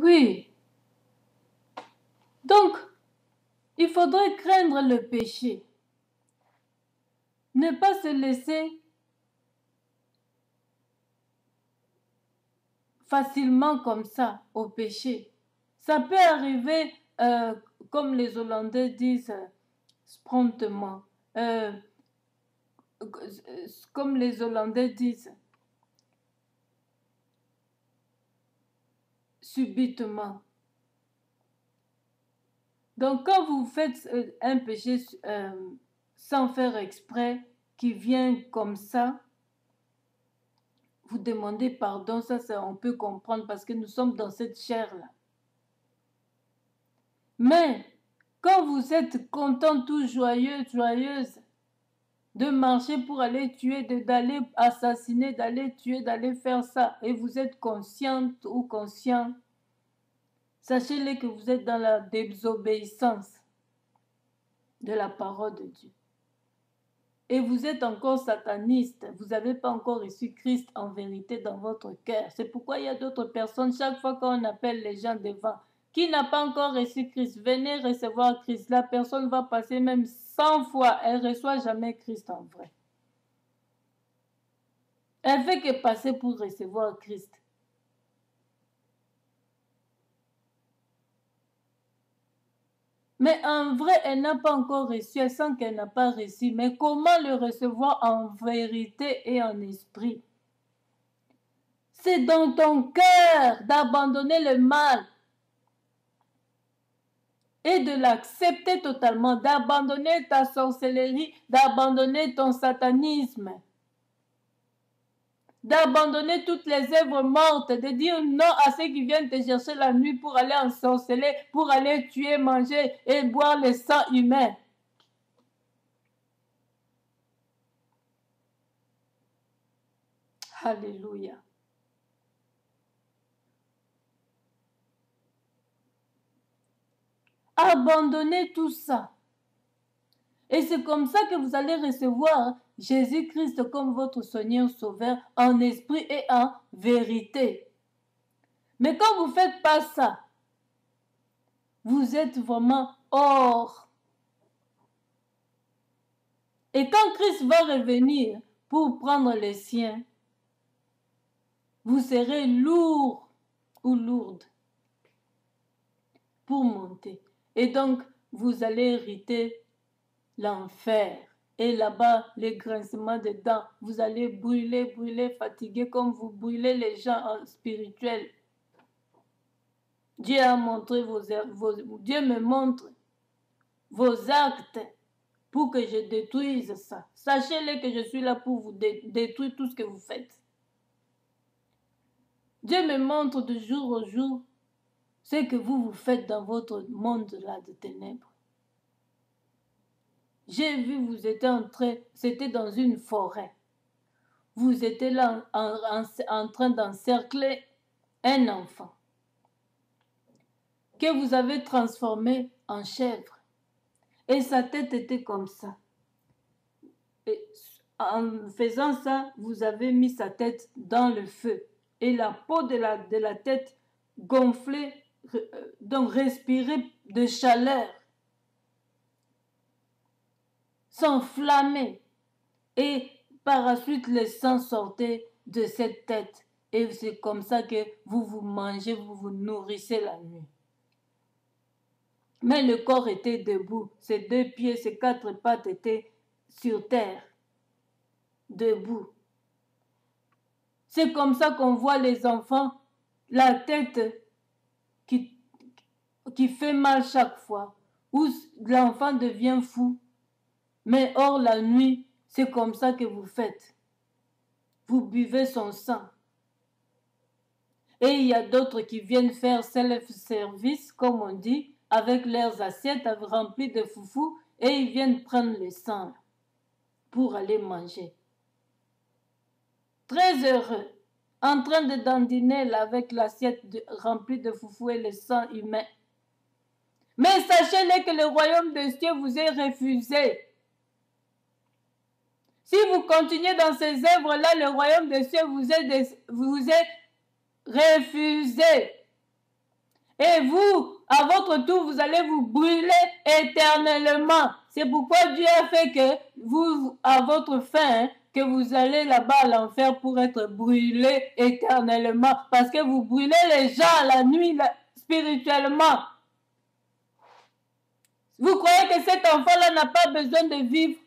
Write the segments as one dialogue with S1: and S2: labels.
S1: Oui. Donc, il faudrait craindre le péché. Ne pas se laisser facilement comme ça au péché. Ça peut arriver, comme les Hollandais disent, promptement. Comme les Hollandais disent, subitement. Donc, quand vous faites un péché sans faire exprès, qui vient comme ça, vous demandez pardon, ça on peut comprendre parce que nous sommes dans cette chair-là. Mais, quand vous êtes content, tout joyeux, joyeuse, de marcher pour aller tuer, d'aller assassiner, d'aller tuer, d'aller faire ça, et vous êtes consciente ou conscient, sachez-le que vous êtes dans la désobéissance de la parole de Dieu. Et vous êtes encore sataniste, vous n'avez pas encore reçu Christ en vérité dans votre cœur. C'est pourquoi il y a d'autres personnes, chaque fois qu'on appelle les gens devant, qui n'a pas encore reçu Christ, venez recevoir Christ. La personne va passer même 100 fois, elle ne reçoit jamais Christ en vrai. Elle fait que passer pour recevoir Christ. Mais en vrai, elle n'a pas encore reçu, elle sent qu'elle n'a pas reçu. Mais comment le recevoir en vérité et en esprit? C'est dans ton cœur d'abandonner le mal et de l'accepter totalement, d'abandonner ta sorcellerie, d'abandonner ton satanisme, d'abandonner toutes les œuvres mortes, de dire non à ceux qui viennent te chercher la nuit pour aller ensorceler, pour aller tuer, manger et boire le sang humain. Alléluia. Abandonnez tout ça. Et c'est comme ça que vous allez recevoir Jésus-Christ comme votre Seigneur Sauveur en esprit et en vérité. Mais quand vous ne faites pas ça, vous êtes vraiment hors. Et quand Christ va revenir pour prendre les siens, vous serez lourd ou lourde pour monter. Et donc, vous allez hériter l'enfer. Et là-bas, les grincements de dents, vous allez brûler, brûler, fatiguer comme vous brûlez les gens spirituels. Dieu a montré Dieu me montre vos actes pour que je détruise ça. Sachez-le que je suis là pour vous détruire tout ce que vous faites. Dieu me montre de jour au jour ce que vous faites dans votre monde-là de ténèbres. J'ai vu, vous étiez entré, c'était dans une forêt. Vous étiez là en train d'encercler un enfant que vous avez transformé en chèvre. Et sa tête était comme ça. Et en faisant ça, vous avez mis sa tête dans le feu. Et la peau de la tête gonflée, donc respirait de chaleur, s'enflammait. Et par la suite, le sang sortait de cette tête. Et c'est comme ça que vous vous mangez, vous vous nourrissez la nuit. Mais le corps était debout. Ses 2 pieds, ses 4 pattes étaient sur terre, debout. C'est comme ça qu'on voit les enfants, la tête qui fait mal chaque fois, où l'enfant devient fou. Mais hors la nuit, c'est comme ça que vous faites. Vous buvez son sang. Et il y a d'autres qui viennent faire self-service, comme on dit, avec leurs assiettes remplies de foufou, et ils viennent prendre le sang pour aller manger. Très heureux, en train de dandiner là avec l'assiette remplie de foufou et le sang humain. Mais sachez-le que le royaume de Dieu vous est refusé. Si vous continuez dans ces œuvres-là, le royaume de Dieu vous est refusé. Et vous, à votre tour, vous allez vous brûler éternellement. C'est pourquoi Dieu a fait que vous, à votre fin, que vous allez là-bas à l'enfer pour être brûlés éternellement. Parce que vous brûlez les gens la nuit spirituellement. Vous croyez que cet enfant-là n'a pas besoin de vivre?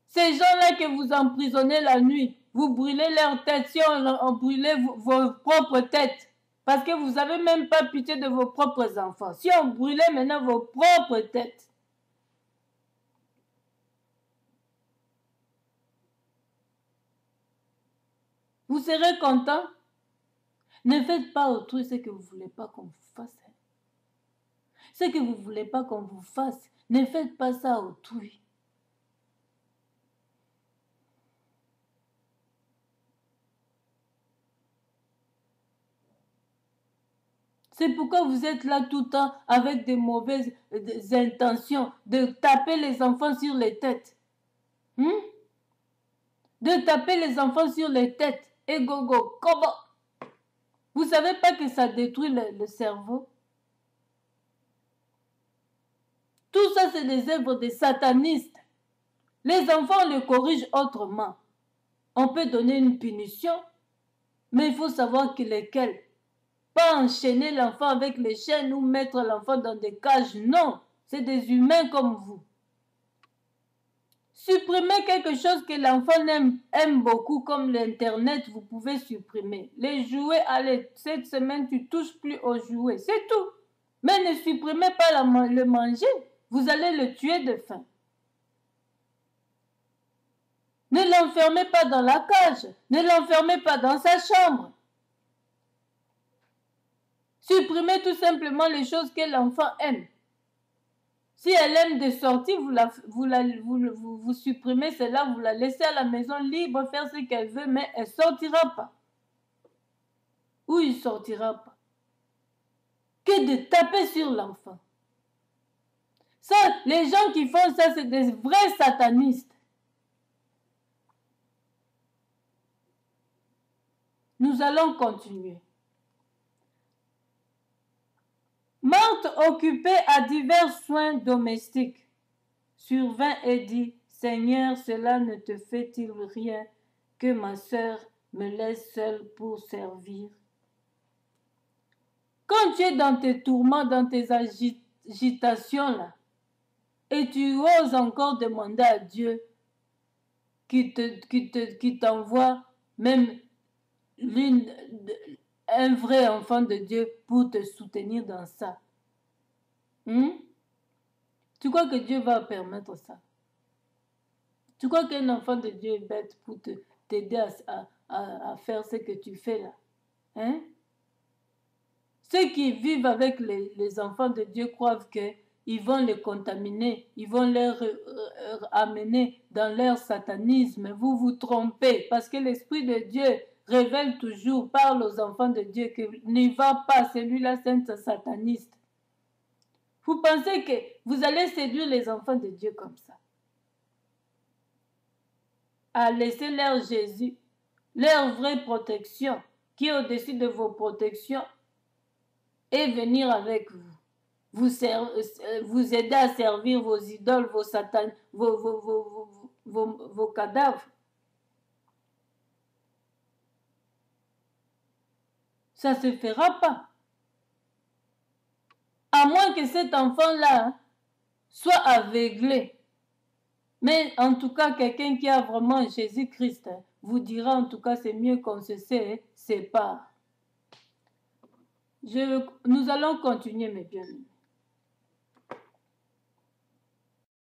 S1: Ces gens-là que vous emprisonnez la nuit, vous brûlez leur tête, si on brûlait vos propres têtes. Parce que vous n'avez même pas pitié de vos propres enfants. Si on brûlait maintenant vos propres têtes. Vous serez content? Ne faites pas autrui ce que vous ne voulez pas qu'on vous fasse. Ce que vous ne voulez pas qu'on vous fasse, ne faites pas ça autrui. C'est pourquoi vous êtes là tout le temps avec des mauvaises intentions de taper les enfants sur les têtes. De taper les enfants sur les têtes. Et gogo, comment? Vous ne savez pas que ça détruit le cerveau? Tout ça, c'est des œuvres des satanistes. Les enfants le corrigent autrement. On peut donner une punition, mais il faut savoir que lesquelles. Pas enchaîner l'enfant avec les chaînes ou mettre l'enfant dans des cages. Non, c'est des humains comme vous. Supprimez quelque chose que l'enfant aime beaucoup, comme l'Internet, vous pouvez supprimer. Les jouets, allez, cette semaine, tu touches plus aux jouets, c'est tout. Mais ne supprimez pas le manger, vous allez le tuer de faim. Ne l'enfermez pas dans la cage, ne l'enfermez pas dans sa chambre. Supprimez tout simplement les choses que l'enfant aime. Si elle aime de sortir, vous supprimez cela, vous la laissez à la maison libre, faire ce qu'elle veut, mais elle ne sortira pas. Ou il ne sortira pas. Que de taper sur l'enfant. Ça, les gens qui font ça, c'est des vrais satanistes. Nous allons continuer. Marthe, occupée à divers soins domestiques, survint et dit, Seigneur, cela ne te fait-il rien que ma sœur me laisse seule pour servir? Quand tu es dans tes tourments, dans tes agitations, là, et tu oses encore demander à Dieu qui t'envoie même un vrai enfant de Dieu pour te soutenir dans ça. Tu crois que Dieu va permettre ça? Tu crois qu'un enfant de Dieu est bête pour t'aider à faire ce que tu fais là? Ceux qui vivent avec les enfants de Dieu croient qu'ils vont les contaminer, ils vont les amener dans leur satanisme. Vous vous trompez parce que l'Esprit de Dieu révèle toujours, parle aux enfants de Dieu que n'y va pas, celui-là c'est un sataniste. Vous pensez que vous allez séduire les enfants de Dieu comme ça? À laisser leur Jésus, leur vraie protection, qui est au-dessus de vos protections, et venir avec vous. Vous aider à servir vos idoles, vos satanes, vos cadavres. Ça ne se fera pas. À moins que cet enfant-là soit aveuglé. Mais en tout cas, quelqu'un qui a vraiment Jésus-Christ vous dira en tout cas c'est mieux qu'on se sépare. Nous allons continuer mes bien-aimés.